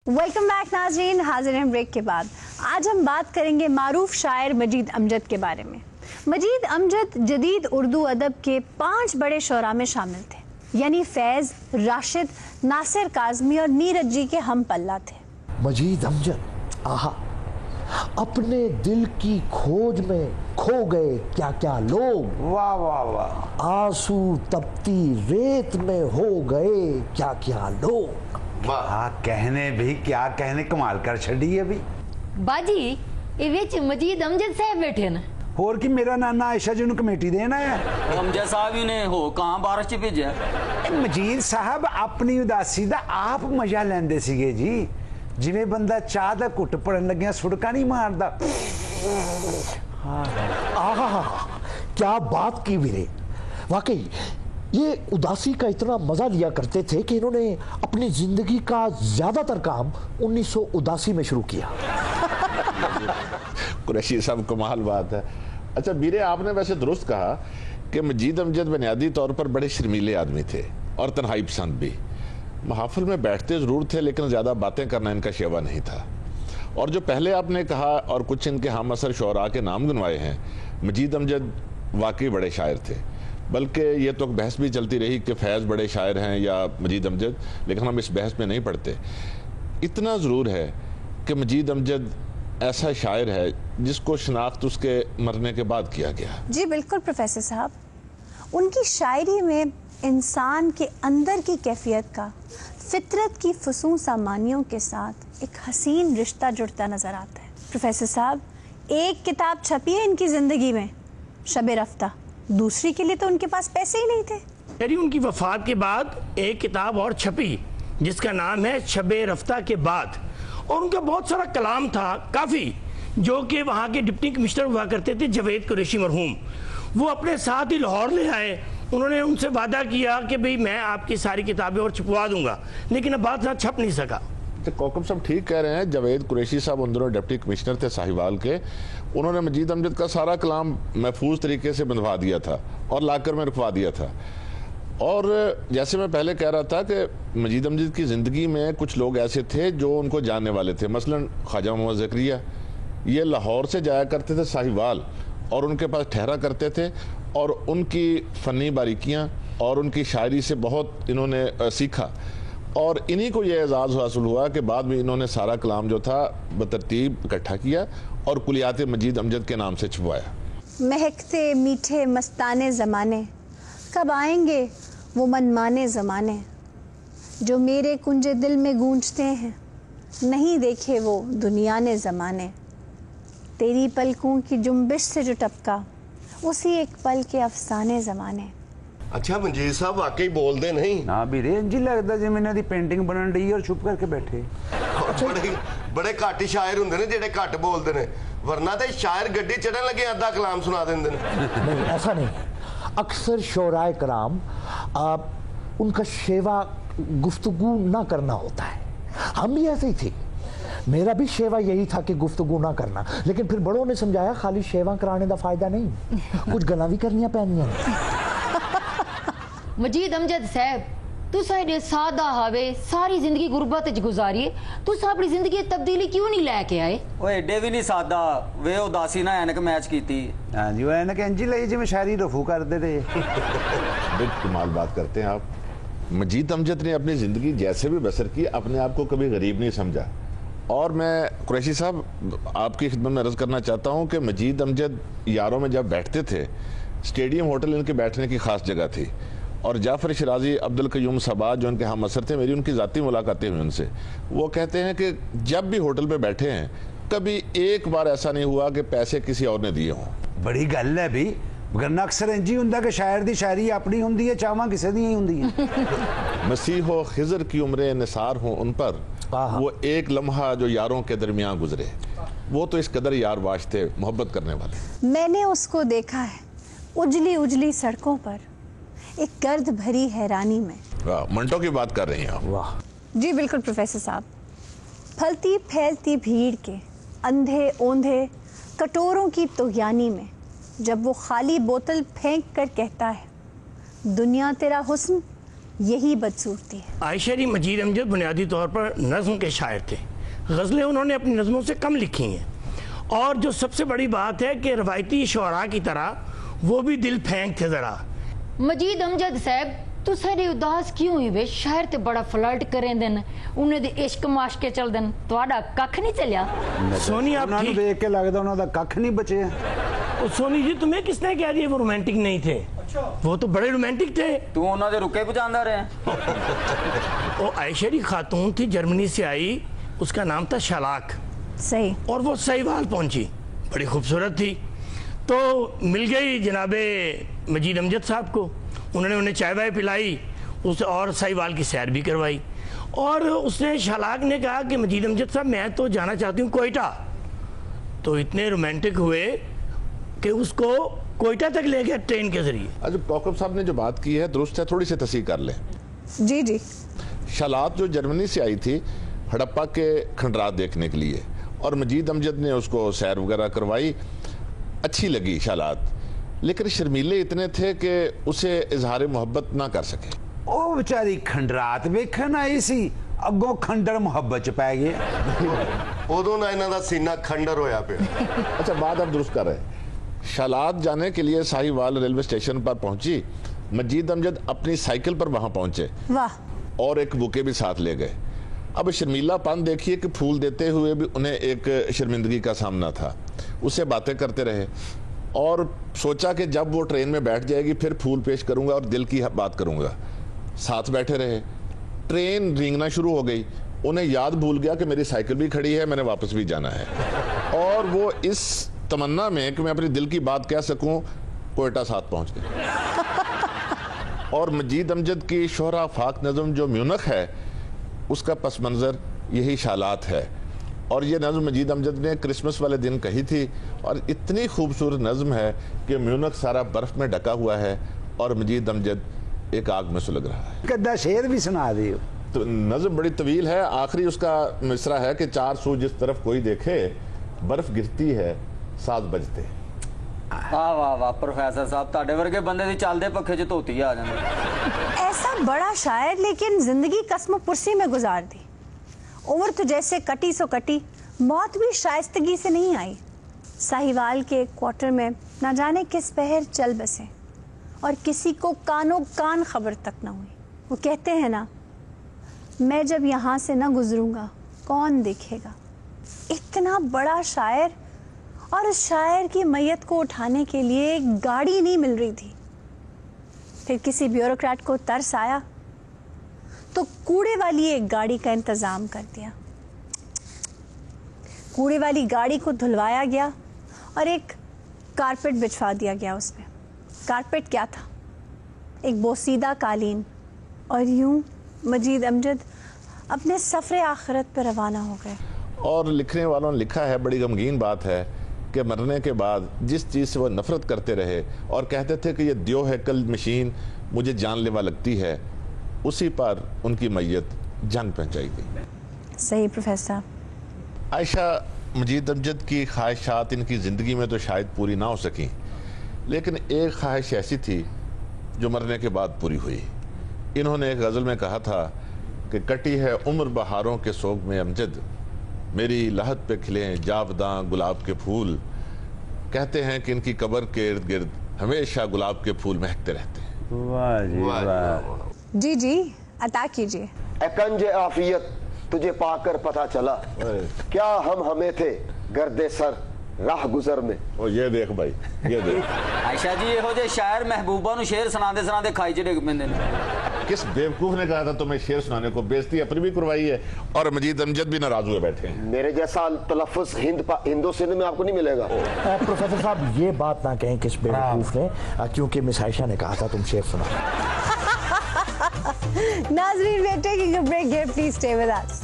Welcome back नाज़रीन, हाजिर हैं ब्रेक के बाद। आज हम बात करेंगे मारूफ शायर मजीद अमजद के बारे में। मजीद अमजद जदीद उर्दू अदब के 5 बड़े शोरा में शामिल थे, यानी फैज़, राशिद, नासिर काज़मी और नीरज जी के हम पल्ला थे। मजीद अमजद, आहा, अपने दिल की खोज में खो गए क्या क्या लोग। वाह वाह वाह। आंसू तपती रेत में हो गए क्या क्या लोग। वाह, कहने भी क्या कहने, कमाल कर छड़ी है भी बाजी। ये विच मजीद अमजद साहब बैठे ना, होर कि मेरा नाना आयशा जी कमेटी देना है। अमजद साहब ही ने हो कहां बारिश च भेजा। मजीद साहब अपनी उदासी दा आप मजा लेंदे सीगे जी, जिवें बंदा चाह दा घुट पड़न लग्या सुड़का नहीं मारदा। आहा, क्या बात की वीरे। वाकई ये उदासी का इतना मजा लिया करते थे कि इन्होंने अपनी जिंदगी का ज्यादातर काम 1989 में शुरू किया। कुरैशी साहब, कमाल बात है। अच्छा वीरे, आपने वैसे दुरुस्त कहा कि मजीद अमजद बुनियादी तौर पर बड़े शर्मीले आदमी थे और तन्हाई पसंद भी। महफिल में बैठते जरूर थे लेकिन ज़्यादा बातें करना इनका शेवा नहीं था। और जो पहले आपने कहा और कुछ इनके हम असर शोरा के नाम गिनवाए हैं, मजीद अमजद वाकई बड़े शायर थे। बल्कि ये तो बहस भी चलती रही कि फैज़ बड़े शायर हैं या मजीद अमजद, लेकिन हम इस बहस में नहीं पढ़ते। इतना ज़रूर है कि मजीद अमजद ऐसा शायर है जिसको शनाख्त उसके मरने के बाद किया गया। जी बिल्कुल प्रोफेसर साहब, उनकी शायरी में इंसान के अंदर की कैफियत का फितरत की फसूं सामानियों के साथ एक हसीन रिश्ता जुड़ता नजर आता है। प्रोफेसर साहब, एक किताब छपी है इनकी जिंदगी में, शबे रफ्ता, दूसरी के लिए तो उनके पास पैसे ही नहीं थे। यानी उनकी वफात के बाद एक किताब और छपी जिसका नाम है शबे रफ्ता के बाद, और उनका बहुत सारा कलाम था काफ़ी, जो कि वहाँ के डिप्टी कमिश्नर हुआ करते थे जावेद कुरैशी मरहूम, वो अपने साथ ही लाहौर ले आए। उन्होंने उनसे वादा किया कि भाई मैं आपकी सारी किताबें और छपवा दूंगा, लेकिन अब बात ना छप नहीं सका। तो कौकब साहब ठीक कह रहे हैं। जावेद कुरैशी साहब उन दिनों डिप्टी कमिश्नर थे साहिवाल के। उन्होंने मजीद अमजद का सारा कलाम महफूज तरीके से बंधवा दिया था और लाकर में रखवा दिया था। और जैसे मैं पहले कह रहा था कि मजीद अमजद की ज़िंदगी में कुछ लोग ऐसे थे जो उनको जानने वाले थे। मसलन ख्वाजा मोहम्मद ज़करिया, ये लाहौर से जाया करते थे साहिवाल और उनके पास ठहरा करते थे, और उनकी फ़नी बारीकियाँ और उनकी शायरी से बहुत इन्होंने सीखा। और इन्हीं को ये एजाज़ हासिल हुआ कि बाद में इन्होंने सारा कलाम जो था बतरतीब इकट्ठा किया और कुलियात मजीद अमजद के नाम से छपवाया। महकते मीठे मस्ताने ज़माने, कब आएंगे वो मनमाने ज़माने, जो मेरे कुंजे दिल में गूंजते हैं, नहीं देखे वो दुनिया ने ज़माने। तेरी पलकों की जुम्बिश से जो टपका, उसी एक पल के अफसाने ज़माने। अच्छा मंजीर साहब वाकई बोलते नहीं ना भी रे, इंज लगदा जिवें इन्हां दी पेंटिंग बनन रही और चुप करके बैठे। बड़े घट ही शायर हुंदे ने जेडे घट बोलते ने, वरना तो शायर गड्डी चढ़न लगे अद्धा कलाम सुना देंदे ने। नहीं, ऐसा नहीं। अक्सर शोराए कराम उनका शेवा गुफ्तगू ना करना होता है। हम भी ऐसे ही थे, मेरा भी शेवा यही था कि गुफ्तगू ना करना, लेकिन फिर बड़ों ने समझाया खाली शेवा कराने का फायदा नहीं, कुछ गल्लां भी करनियां पैंदियां ने। मजीद अमजद साहब, तुसा एडे सादा हवे सारी जिंदगी गुरबत च गुजारी, तुसा अपनी जिंदगी तब्दीली क्यों नहीं लेके आए? ओए एडे भी नहीं सादा, वे उदासी ना एनक मैच कीती। हां जी, वो एनक इंज लई जिवें शायरी रफू करदे थे। बिल्कुल कमाल बात करते हैं आप। मजीद अमजद ने अपनी ज़िंदगी जैसे भी बसर की, अपने आप को कभी गरीब नहीं समझा। और मैं कुरैशी साहब आपकी खिदमत में अर्ज़ करना चाहता हूँ कि मजीद अमजद यारों में जब बैठते थे, स्टेडियम होटल इनके बैठने की ख़ास जगह थी। और जाफ़र शिराजी, अब्दुल कयूम सबा जो उनके हम असर थे, मेरी उनकी ज़ाती मुलाकातें हुई उनसे। वो कहते हैं कि जब भी होटल पे बैठे हैं, कभी एक बार ऐसा नहीं हुआ कि पैसे किसी और ने दिए हों। बड़ी गल है भी, वरना अक्सर इंज ही हुंदा कि शायर दी शायरी अपनी हुंदी है, चाहवां किसे दी ही हुंदी है। मसीह हो खिज़र की उम्रें निसार हो उन पर, वो एक लम्हा जो यारों के दरमियान गुजरे। वो तो इस कदर यार वाश थे, मोहब्बत करने वाले। मैंने उसको देखा है उजली उजली सड़कों पर, एक गर्द भरी हैरानी में। वाह, मंटो की बात कर रही हैं आप। वाह जी बिल्कुल प्रोफेसर साहब। फलती फैलती भीड़ के अंधे ओंधे कटोरों की तोयानी में, जब वो खाली बोतल फेंक कर कहता है, दुनिया तेरा हुस्न यही बदसूरती है। आयशा मजीद अमजद बुनियादी तौर पर नज़्म के शायर थे। गज़लें उन्होंने अपनी नज़मों से कम लिखी हैं, और जो सबसे बड़ी बात है कि रवायती शुअरा की तरह वो भी दिल फेंक थे ज़रा। मजीद अमजद साहब तू सारे उदास क्यों हुई वे? शायर ते बड़ा फ्लर्ट करें दिन, उन्हें दे इश्क माशके चल दिन, ਤੁਹਾਡਾ ਕੱਖ नहीं चलिया? सोनी आप ਉਹਨਾਂ ਨੂੰ ਦੇਖ ਕੇ ਲੱਗਦਾ ਉਹਨਾਂ ਦਾ ਕੱਖ नहीं बचे। सोनी जी तुम्हें किसने कह दिया वो रोमांटिक नहीं थे? वो तो बड़े रोमांटिक थे। तू ਉਹਨਾਂ ਦੇ ਰੁਕੇ ਪਹੁੰਚਾਉਂਦਾ ਰਿਹਾ। वो आयशरी खातून थी, जर्मनी से आई, उसका नाम था शलाक, सही। और वो साहिवाल पहुंची, बड़ी खूबसूरत थी, तो मिल गई जनाबे मजीद अमजद साहब को। उन्होंने उन्हें चाय वाय पिलाई उस, और साहिवाल की सैर भी करवाई, और उसने शलाक ने कहा कि मजीद अमजद साहब मैं तो जाना चाहती हूँ कोयटा। तो इतने रोमांटिक हुए कि उसको कोयटा तक ले गया ट्रेन के जरिए। अच्छा, कौकब साहब ने जो बात की है दुरुस्त है, थोड़ी सी तस्हीह कर लें। जी जी। शलात जो जर्मनी से आई थी हड़प्पा के खंडरात देखने के लिए, और मजीद अमजद ने उसको सैर वगैरह करवाई, अच्छी लगी शलात, लेकिन शर्मीले इतने थे कि उसे इजहार मोहब्बत ना कर सके। ਉਹ ਵਿਚਾਰੀ ਖੰਡਰਾਤ ਵੇਖਣ ਆਈ ਸੀ, ਅੱਗੋਂ ਖੰਡਰ ਮੁਹੱਬਤ ਚ ਪੈ ਗਏ। ਉਦੋਂ ਨਾ ਇਹਨਾਂ ਦਾ ਸੀਨਾ ਖੰਡਰ ਹੋਇਆ ਪਿਆ। अच्छा, बात अब दुरुस्त कर रहे हैं। शलात जाने के लिए साहिवाल रेलवे स्टेशन पर पहुंची, मजीद अमजद अपनी साइकिल पर वहां पहुंचे, वाह। और एक बुके भी साथ ले गए। अब शर्मीलापन देखिए कि फूल देते हुए भी उन्हें एक शर्मिंदगी का सामना था। उससे बातें करते रहे, और सोचा कि जब वो ट्रेन में बैठ जाएगी फिर फूल पेश करूंगा और दिल की बात करूंगा। साथ बैठे रहे, ट्रेन रेंगना शुरू हो गई, उन्हें याद भूल गया कि मेरी साइकिल भी खड़ी है, मैंने वापस भी जाना है, और वो इस तमन्ना में कि मैं अपनी दिल की बात कह सकूं कोयटा साथ पहुंच गए। और मजीद अमजद की शोहरा फाक नज़म जो म्यूनख है, उसका पस मंज़र यही शालात है। और ये नज़म मजीद अमजद ने क्रिसमस वाले दिन कही थी, और इतनी खूबसूरत नज़म है कि म्यूनख सारा बर्फ़ में ढका हुआ है और मजीद अमजद एक आग में सुलग रहा है। कद्दा शेर भी सुना दियो। तो नज़म बड़ी तवील है। आखिरी उसका मिसरा है कि चार सू जिस तरफ कोई देखे, बर्फ़ गिरती है, साज बजते। वाह वाह वाह प्रोफेसर साहब, ਤੁਹਾਡੇ ਵਰਗੇ ਬੰਦੇ ਦੀ ਚੱਲਦੇ ਪੱਖੇ 'ਚ ਧੋਤੀ ਆ ਜਾਂਦੀ। ऐसा बड़ा शायर, लेकिन जिंदगी कसम पुरसी में गुजार दी। उम्र तो जैसे कटी सो कटी, मौत भी शाइस्तगी से नहीं आई। साहिवाल के क्वार्टर में न जाने किस पहर चल बसे, और किसी को कानों कान खबर तक न हुई। वो कहते हैं ना, मैं जब यहाँ से न गुजरूंगा कौन देखेगा। इतना बड़ा शायर, और उस शायर की मैयत को उठाने के लिए गाड़ी नहीं मिल रही थी। फिर किसी ब्यूरोक्रेट को तरस आया तो कूड़े वाली एक गाड़ी का इंतज़ाम कर दिया। कूड़े वाली गाड़ी को धुलवाया गया और एक कारपेट बिछवा दिया गया उसमें। कारपेट क्या था? एक बोसीदा कालीन। और यूं मजीद अमजद अपने सफ़र आखिरत पर रवाना हो गए। और लिखने वालों ने लिखा है, बड़ी गमगीन बात है कि मरने के बाद जिस चीज़ से वो नफरत करते रहे और कहते थे कि ये दियो है कल मशीन मुझे जानलेवा लगती है, उसी पर उनकी मैयत जंग पहुंचाई गई। सही प्रोफेसर। आयशा मजीद अमजद की ख्वाहिशात इनकी ज़िंदगी में तो शायद पूरी ना हो सकी, लेकिन एक ख्वाहिश ऐसी थी जो मरने के बाद पूरी हुई। इन्होंने एक गज़ल में कहा था कि कटी है उम्र बहारों के सोग में अमजद, मेरी लहद पे खिले जावदां गुलाब के फूल। कहते हैं कि इनकी कब्र के इर्द गिर्द हमेशा गुलाब के फूल महकते रहते हैं। वाह जी वाह। जी जी, अता कीजिए। एकंज आफियत तुझे पाकर पता चला, क्या हम हमें थे गर्दे सर राह गुजर में। ओ ये देख भाई, ये देख। आयशा जी ਇਹੋ ਜਿਹੇ शायर महबूबा ਨੂੰ शेर सुनाते सुनाते खाई च डिग पैंदे ने। किस बेवकूफ ने कहा था तुम्हें शेर सुनाने को? बेइज्जती अपनी भी करवाई है और मजीद अमजद भी नाराज हुए बैठे हैं। मेरे जैसा तलफ़ुज़ हिंदो सिंध में आपको नहीं मिलेगा। प्रोफेसर साहब ये बात ना कहें किस बेवकूफ ने, क्योंकि मिस आयशा ने कहा था तुम शेर सुना। नाज़रीन, we are taking a break here. Please stay with us.